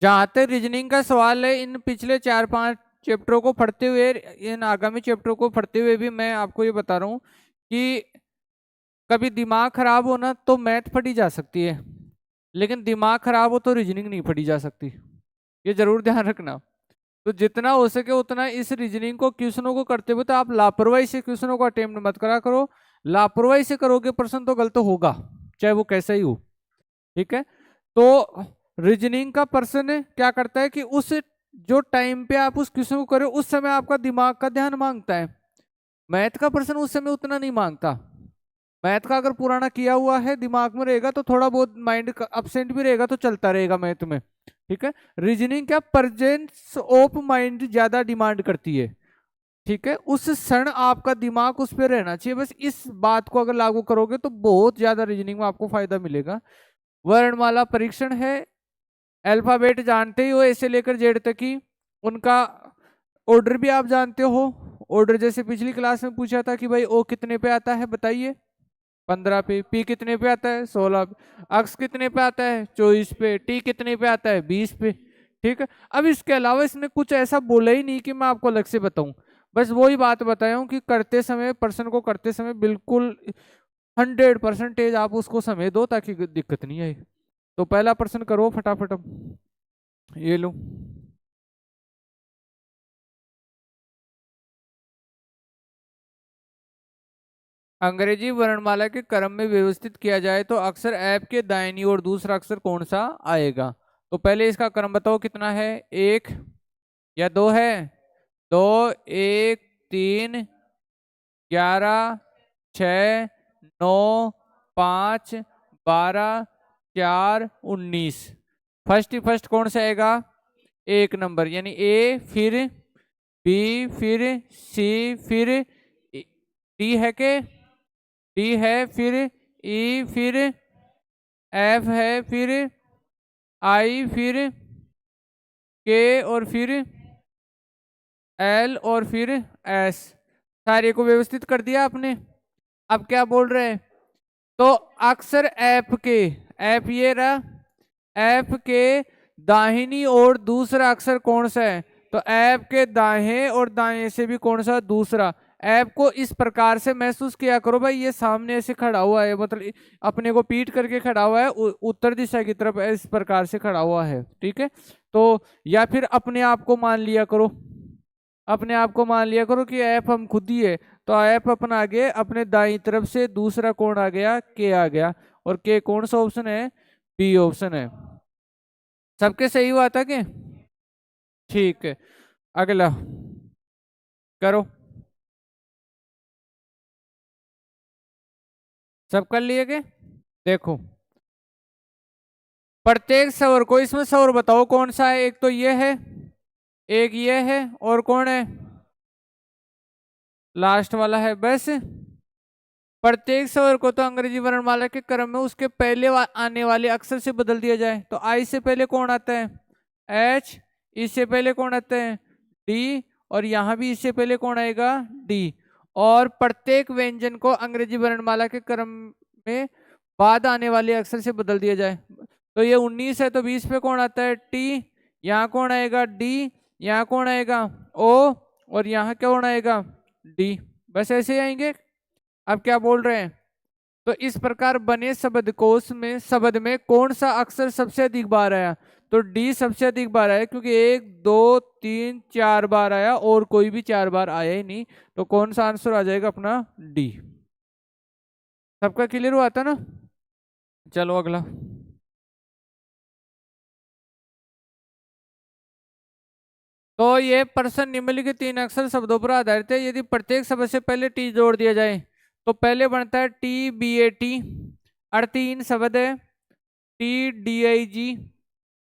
जहां तक रीजनिंग का सवाल है, इन पिछले 4-5 चैप्टरों को पढ़ते हुए, इन आगामी चैप्टरों को पढ़ते हुए भी मैं आपको ये बता रहा हूँ कि कभी दिमाग खराब हो ना तो मैथ पढ़ी जा सकती है, लेकिन दिमाग खराब हो तो रीजनिंग नहीं पढ़ी जा सकती। ये जरूर ध्यान रखना। तो जितना हो सके उतना इस रीजनिंग को, क्वेश्चनों को करते हुए तो आप लापरवाही से क्वेश्चनों को अटेम्प्ट मत करा करो। लापरवाही से करोगे प्रश्न तो गलत होगा, चाहे वो कैसा ही हो। ठीक है। तो रीजनिंग का पर्सन क्या करता है कि उस जो टाइम पे आप उस क्वेश्चन को करो उस समय आपका दिमाग का ध्यान मांगता है। मैथ का पर्सन उस समय उतना नहीं मांगता। मैथ का अगर पुराना किया हुआ है दिमाग में रहेगा तो थोड़ा बहुत माइंड अपसेंट भी रहेगा तो चलता रहेगा मैथ में। ठीक है। रीजनिंग क्या, प्रेजेंस ऑफ माइंड ज्यादा डिमांड करती है। ठीक है। उस क्षण आपका दिमाग उस पर रहना चाहिए, बस इस बात को अगर लागू करोगे तो बहुत ज्यादा रीजनिंग में आपको फायदा मिलेगा। वर्णमाला परीक्षण है। अल्फाबेट जानते ही हो, ऐसे लेकर जेड तक की। उनका ऑर्डर भी आप जानते हो। ऑर्डर जैसे पिछली क्लास में पूछा था कि भाई ओ कितने पे आता है बताइए, 15 पे। पी कितने पे आता है, 16 पे। अक्स कितने पे आता है, 24 पे। टी कितने पे आता है, 20 पे। ठीक है। अब इसके अलावा इसने कुछ ऐसा बोला ही नहीं कि मैं आपको अलग से बताऊं। बस वही बात बताया हूं कि करते समय, पर्सन को करते समय बिल्कुल 100% आप उसको समय दो ताकि दिक्कत नहीं आए। तो पहला पर्सन करो फटाफट अब। ये लो। अंग्रेजी वर्णमाला के क्रम में व्यवस्थित किया जाए तो अक्षर ऐप के दाहिनी ओर दूसरा अक्षर कौन सा आएगा? तो पहले इसका क्रम बताओ कितना है, एक या दो है? दो, एक, तीन, 11, 6, 9, 5, 12, 4, 19। फर्स्ट ही फर्स्ट कौन सा आएगा? एक नंबर, यानी ए, फिर बी, फिर सी, फिर डी है के, डी है, फिर ई, फिर एफ है, फिर आई, फिर के, और फिर एल, और फिर एस। सारे को व्यवस्थित कर दिया आपने। अब क्या बोल रहे हैं? तो अक्षर एफ के, एफ ये रहा, एफ के दाहिनी ओर दूसरा अक्षर कौन सा है? तो एफ के दाएं और दाएं से भी कौन सा दूसरा। ऐप को इस प्रकार से महसूस किया करो भाई, ये सामने से खड़ा हुआ है, मतलब अपने को पीट करके खड़ा हुआ है, उत्तर दिशा की तरफ इस प्रकार से खड़ा हुआ है। ठीक है। तो या फिर अपने आप को मान लिया करो, अपने आप को मान लिया करो कि ऐप हम खुद ही है। तो ऐप अपना आगे अपने दाई तरफ से दूसरा कौन आ गया, के आ गया। और के कौन सा ऑप्शन है? बी ऑप्शन है। सबके सही हुआ था क्या? ठीक है। अगला करो। सब कर लिए के? देखो, प्रत्येक स्वर को, इसमें स्वर बताओ कौन सा है। एक तो ये है, एक ये है, और कौन है? लास्ट वाला है बस। प्रत्येक स्वर को तो अंग्रेजी वर्णमाला के क्रम में उसके पहले आने वाले अक्षर से बदल दिया जाए। तो आई से पहले कौन आता है? एच। इससे पहले कौन आता है? डी। और यहां भी इससे पहले कौन आएगा? डी। और प्रत्येक व्यंजन को अंग्रेजी वर्णमाला के क्रम में बाद आने वाले अक्षर से बदल दिया जाए। तो ये 19 है तो 20 पे कौन आता है? टी। यहाँ कौन आएगा? डी। यहाँ कौन आएगा? ओ। और यहाँ कौन आएगा? डी। बस ऐसे ही आएंगे। अब क्या बोल रहे हैं? तो इस प्रकार बने शब्दकोश में, शब्द में कौन सा अक्षर सबसे अधिक बार आया? तो डी सबसे अधिक बार आया, क्योंकि 1, 2, 3, 4 बार आया और कोई भी 4 बार आया ही नहीं। तो कौन सा आंसर आ जाएगा अपना? डी। सबका क्लियर हुआ था ना? चलो अगला। तो ये प्रश्न निम्नलिखित 3 अक्षर शब्दों पर आधारित है। यदि प्रत्येक शब्द से पहले टी जोड़ दिया जाए तो पहले बनता है टी बी ए टी, अर्थहीन शब्द है। टी डी आई जी,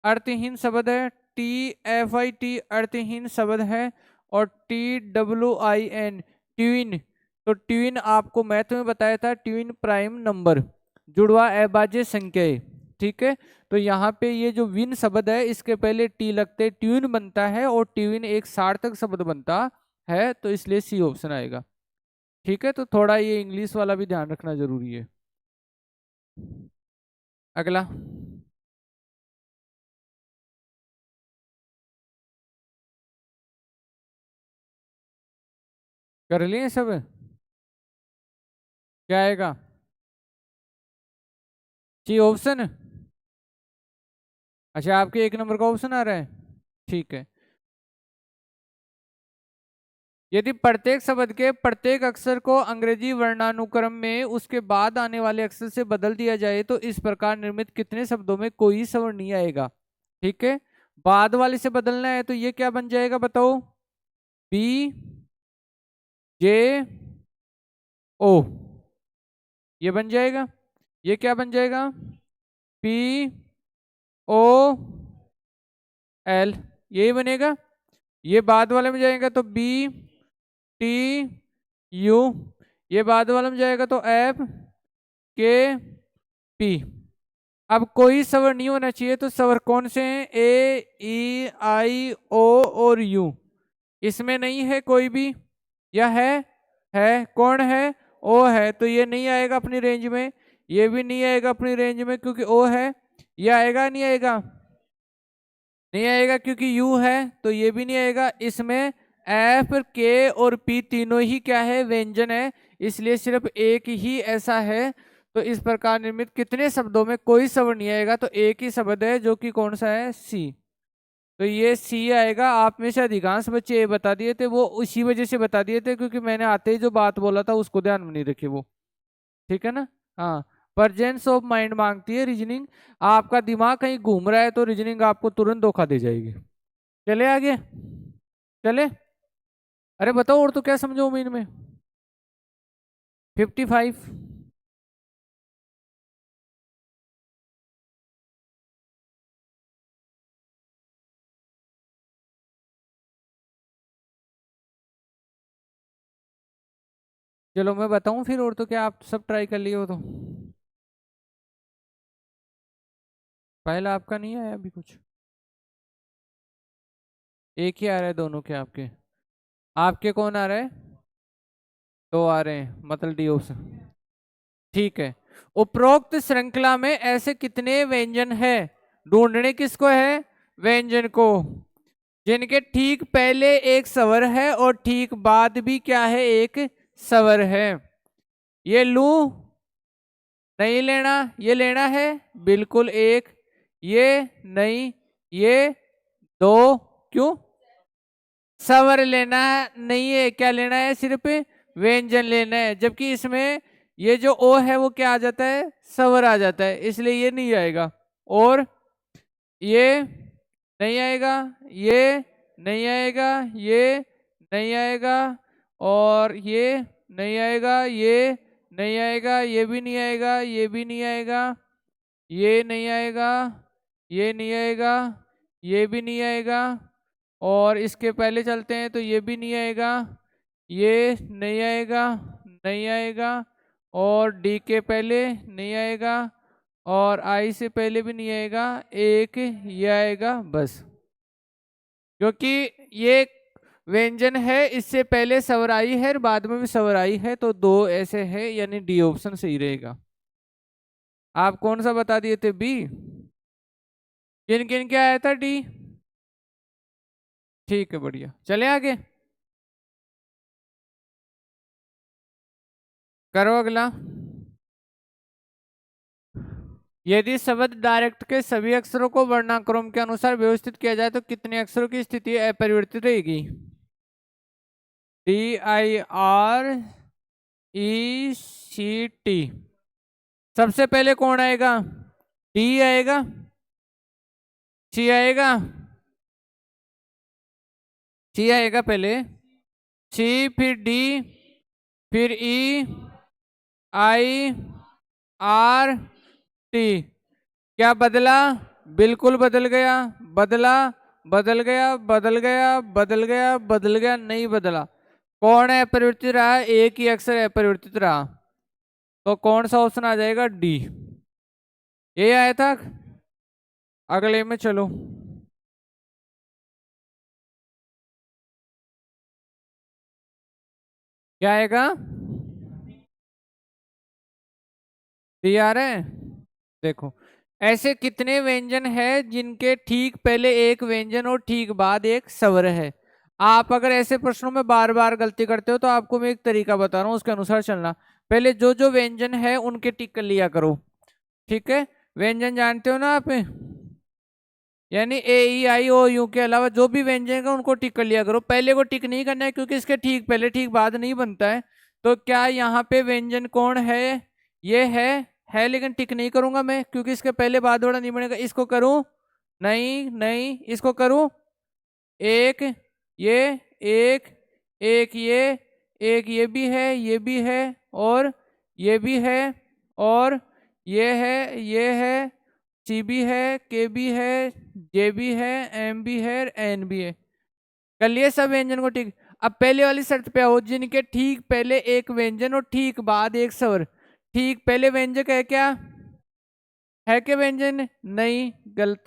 अर्थहीन शब्द है। टी एफ आई टी, अर्थहीन शब्द है। और T W I N, twin. तो ट्विन आपको मैथ में बताया था, ट्विन प्राइम नंबर, जुड़वा अभाज्य संख्या है। ठीक है। तो यहाँ पे ये जो विन शब्द है इसके पहले टी लगते ट्विन बनता है, और ट्विन एक सार्थक शब्द बनता है, तो इसलिए सी ऑप्शन आएगा। ठीक है। तो थोड़ा ये इंग्लिश वाला भी ध्यान रखना जरूरी है। अगला। कर लिए सब? क्या आएगा? C option? अच्छा, आपके एक नंबर का ऑप्शन आ रहा है। ठीक है। यदि प्रत्येक शब्द के प्रत्येक अक्षर को अंग्रेजी वर्णानुक्रम में उसके बाद आने वाले अक्षर से बदल दिया जाए तो इस प्रकार निर्मित कितने शब्दों में कोई स्वर नहीं आएगा? ठीक है। बाद वाले से बदलना है तो ये क्या बन जाएगा बताओ? बी, जे, ओ, ये बन जाएगा। ये क्या बन जाएगा? पी, ओ, एल, यही बनेगा। ये बाद वाले में जाएगा तो बी, टी, यू, ये बाद वाले में जाएगा तो एफ, के, पी। अब कोई स्वर नहीं होना चाहिए तो स्वर कौन से हैं? ए, ई, आई, ओ और यू। इसमें नहीं है कोई भी, या है कौन है? ओ है, तो ये नहीं आएगा अपनी रेंज में। ये भी नहीं आएगा अपनी रेंज में क्योंकि ओ है। ये आएगा नहीं आएगा? नहीं आएगा क्योंकि यू है, तो ये भी नहीं आएगा। इसमें एफ, के और पी तीनों ही क्या है? व्यंजन है। इसलिए सिर्फ एक ही ऐसा है। तो इस प्रकार निर्मित कितने शब्दों में कोई शब्द नहीं आएगा? तो एक ही शब्द है जो कि कौन सा है? सी। तो ये सी आएगा। आप में से अधिकांश बच्चे ए बता दिए थे, वो उसी वजह से बता दिए थे क्योंकि मैंने आते ही जो बात बोला था उसको ध्यान में नहीं रखी वो। ठीक है ना? हाँ। परजेंस ऑफ माइंड मांगती है रीजनिंग। आपका दिमाग कहीं घूम रहा है तो रीजनिंग आपको तुरंत धोखा दे जाएगी। चले आगे। चले। अरे बताओ, और तो क्या समझो उम्मीद में? 55। चलो मैं बताऊं फिर, और तो क्या आप सब ट्राई कर लिए हो तो? पहला आपका नहीं आया अभी कुछ? एक ही आ रहा है दोनों के आपके? आपके कौन आ रहा है? दो आ रहे हैं, मतलब डी ऑप्शन। ठीक है। उपरोक्त श्रृंखला में ऐसे कितने व्यंजन है? ढूंढने किसको है? व्यंजन को, जिनके ठीक पहले एक स्वर है और ठीक बाद भी क्या है? एक स्वर है। ये लू, नहीं लेना? ये लेना है बिल्कुल एक। ये नहीं, ये दो। क्यों? स्वर लेना नहीं है, क्या लेना है? सिर्फ व्यंजन लेना है। जबकि इसमें ये जो ओ है वो क्या आ जाता है? स्वर आ जाता है, इसलिए ये नहीं आएगा। और ये नहीं आएगा, ये नहीं आएगा, ये नहीं आएगा, और ये नहीं आएगा, ये नहीं आएगा, ये भी नहीं आएगा, ये भी नहीं आएगा, ये नहीं आएगा, ये नहीं आएगा, ये भी नहीं आएगा। और इसके पहले चलते हैं तो ये भी नहीं आएगा, ये नहीं आएगा, नहीं आएगा, और डी के पहले नहीं आएगा, और आई से पहले भी नहीं आएगा। एक ये आएगा बस, क्योंकि ये व्यंजन है, इससे पहले स्वर आई है और बाद में भी स्वर आई है, तो दो ऐसे है, यानी डी ऑप्शन सही रहेगा। आप कौन सा बता दिए थे? बी। किन किन क्या आया था? डी। ठीक है, बढ़िया। चले आगे। करो अगला। यदि शब्द डायरेक्ट के सभी अक्षरों को वर्णाक्रम के अनुसार व्यवस्थित किया जाए तो कितने अक्षरों की स्थिति अपरिवर्तित रहेगी? DIRECT। सबसे पहले कौन आएगा? डी आएगा, सी आएगा, सी आएगा पहले, सी फिर डी, फिर ई, आई, आर, टी। क्या बदला? बिल्कुल बदल गया। बदला, बदल गया, बदल गया, बदल गया, बदल गया, नहीं बदला। कौन है परिवर्तित रहा? एक ही अक्षर है परिवर्तित रहा। तो कौन सा ऑप्शन आ जाएगा? डी। ये आया था। अगले में चलो। क्या आएगा? डी आ रहा है। देखो, ऐसे कितने व्यंजन है जिनके ठीक पहले एक व्यंजन और ठीक बाद एक स्वर है? आप अगर ऐसे प्रश्नों में बार बार गलती करते हो तो आपको मैं एक तरीका बता रहा हूँ, उसके अनुसार चलना। पहले जो जो व्यंजन है उनके टिक कर लिया करो। ठीक है, व्यंजन जानते हो ना आप, यानी ए ई आई ओ यू के अलावा जो भी व्यंजन है उनको टिक कर लिया करो। पहले को टिक नहीं करना है क्योंकि इसके ठीक पहले ठीक बाद नहीं बनता है। तो क्या यहाँ पे व्यंजन कौन है? ये है लेकिन टिक नहीं करूंगा मैं क्योंकि इसके पहले बाद वाला नहीं बनेगा। इसको करूं? नहीं नहीं, इसको करूं? एक ये, एक एक ये, एक ये भी है, ये भी है, और ये भी है, और ये है, सी भी है, के भी है, जे भी है, एम भी है, एन भी है। कर लिए सब व्यंजन को ठीक। अब पहले वाली शर्त पे आओ, जिनके ठीक पहले एक व्यंजन और ठीक बाद एक स्वर। ठीक पहले व्यंजक है क्या? है क्या व्यंजन? नहीं, गलत।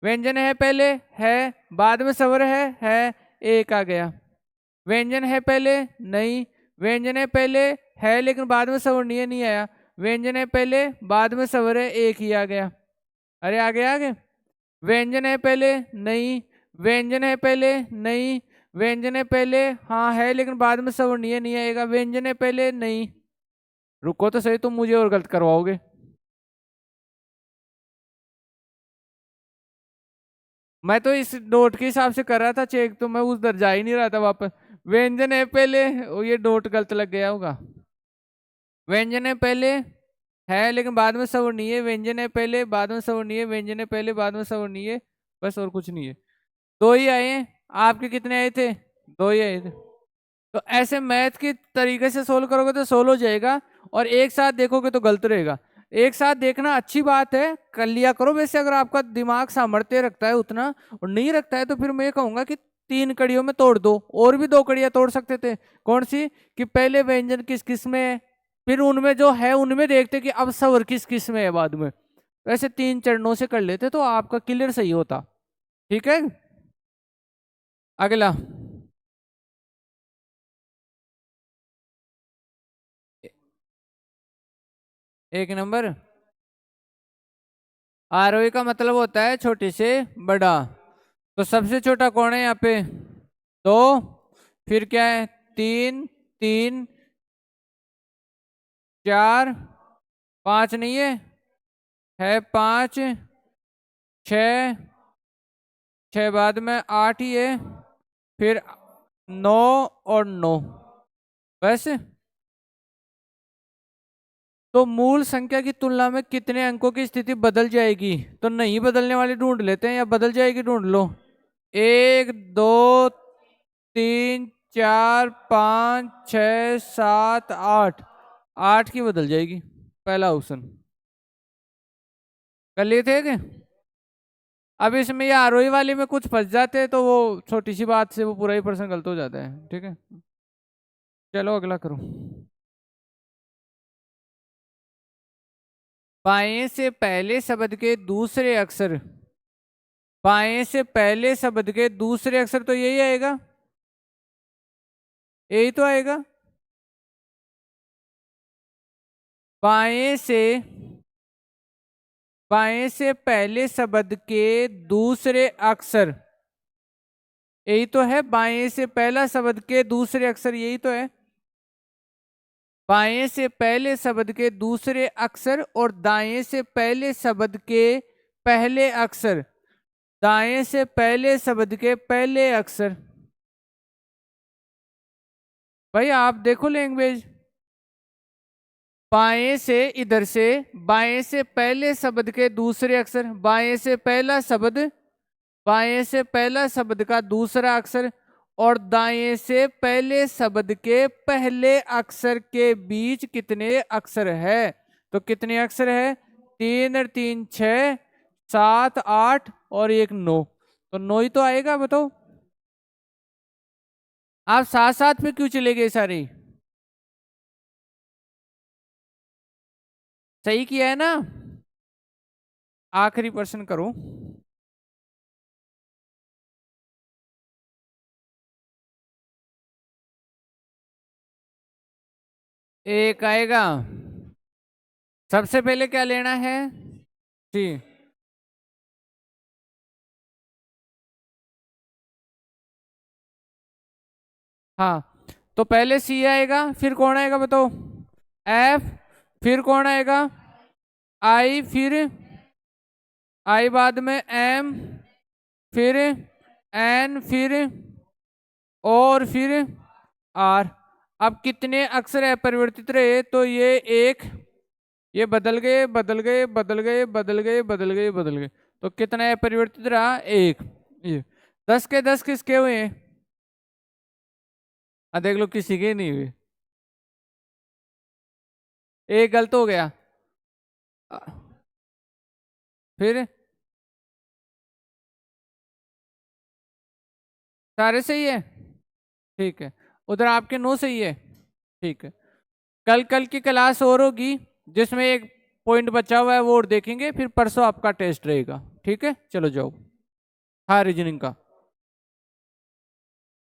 व्यंजन है पहले, है, बाद में स्वर है, एक आ गया। व्यंजन है पहले, नहीं। व्यंजन है पहले, है लेकिन बाद में स्वर नहीं है, नहीं आया। व्यंजन है पहले, बाद में स्वर है, एक ही आ गया। अरे आगे आगे। व्यंजन है पहले, नहीं। व्यंजन है पहले, नहीं। व्यंजन है पहले, हाँ है लेकिन बाद में स्वर नहीं है, नहीं आएगा। व्यंजन है पहले, नहीं। रुको तो सही, तुम मुझे और गलत करवाओगे। मैं तो इस डॉट के हिसाब से कर रहा था चेक, तो मैं उधर जा ही नहीं रहा था वापस। व्यंजन है पहले, ओ ये डॉट गलत लग गया होगा। व्यंजन है पहले, है लेकिन बाद में स्वर नहीं है। व्यंजन है पहले, बाद में स्वर नहीं है। व्यंजन है पहले, बाद में स्वर नहीं है। बस और कुछ नहीं है। दो ही आए हैं। आपके कितने आए थे? दो ही आए थे। तो ऐसे मैथ के तरीके से सोल्व करोगे तो सोल्व हो जाएगा, और एक साथ देखोगे तो गलत रहेगा। एक साथ देखना अच्छी बात है, कर लिया करो वैसे, अगर आपका दिमाग सामर्थ्य रखता है उतना। और नहीं रखता है तो फिर मैं ये कहूंगा कि तीन कड़ियों में तोड़ दो, और भी दो कड़ियां तोड़ सकते थे। कौन सी? कि पहले व्यंजन किस किस में है, फिर उनमें जो है उनमें देखते कि अब स्वर किस किस में है बाद में। वैसे तीन चरणों से कर लेते तो आपका क्लियर सही होता। ठीक है, अगला। एक नंबर। आरोही का मतलब होता है छोटे से बड़ा। तो सबसे छोटा कौन है यहाँ पे? दो। फिर क्या है? तीन, तीन, चार, पांच नहीं है पांच, छ, छह बाद में आठ ही है, फिर नौ और नौ, बस। तो मूल संख्या की तुलना में कितने अंकों की स्थिति बदल जाएगी? तो नहीं बदलने वाली ढूंढ लेते हैं, या बदल जाएगी ढूंढ लो। एक, दो, तीन, चार, पाँच, छ, सात, आठ। आठ की बदल जाएगी, पहला ऑप्शन। कर लिए थे क्या? अब इसमें ये आरोही वाले में कुछ फंस जाते हैं तो वो छोटी सी बात से वो पूरा ही प्रश्न गलत हो जाता है। ठीक है, चलो अगला करो। बाएं से पहले शब्द के दूसरे अक्षर। बाएं से पहले शब्द के दूसरे अक्षर तो यही आएगा, यही तो आएगा। बाएं से, बाएं से पहले शब्द के दूसरे अक्षर, यही तो है। बाएं से पहला शब्द के दूसरे अक्षर, यही तो है। बाएं से पहले शब्द के दूसरे अक्षर और दाएं से पहले शब्द के पहले अक्षर। दाएं से पहले शब्द के पहले अक्षर। भाई आप देखो लैंग्वेज। बाएं से, इधर से, बाएं से पहले शब्द के दूसरे अक्षर, बाएं से पहला शब्द, बाएं से पहला शब्द का दूसरा अक्षर, और दाएं से पहले शब्द के पहले अक्षर के बीच कितने अक्षर है? तो कितने अक्षर है? तीन और तीन छह, सात आठ, और एक नौ। तो नौ ही तो आएगा, बताओ। आप साथ साथ में क्यों चले गए सारे? सही किया है ना? आखिरी प्रश्न करो। एक आएगा। सबसे पहले क्या लेना है? जी। हाँ, तो पहले सी आएगा, फिर कौन आएगा बताओ? एफ, फिर कौन आएगा? आई, फिर आई बाद में एम, फिर एन, फिर और फिर आर। अब कितने अक्षर अपरिवर्तित रहे? तो ये एक, ये बदल गए बदल गए बदल गए बदल गए बदल गए बदल गए, तो कितना अपरिवर्तित रहा? एक। ये 10 के 10 किसके हुए हैं? देख लो, किसी के नहीं हुए, एक गलत हो गया। अ, फिर सारे सही है, ठीक है। उधर आपके 9 सही है, ठीक है। कल कल की क्लास और होगी जिसमें एक पॉइंट बचा हुआ है, वो और देखेंगे, फिर परसों आपका टेस्ट रहेगा, ठीक है। चलो जाओ। हाँ, रीजनिंग का।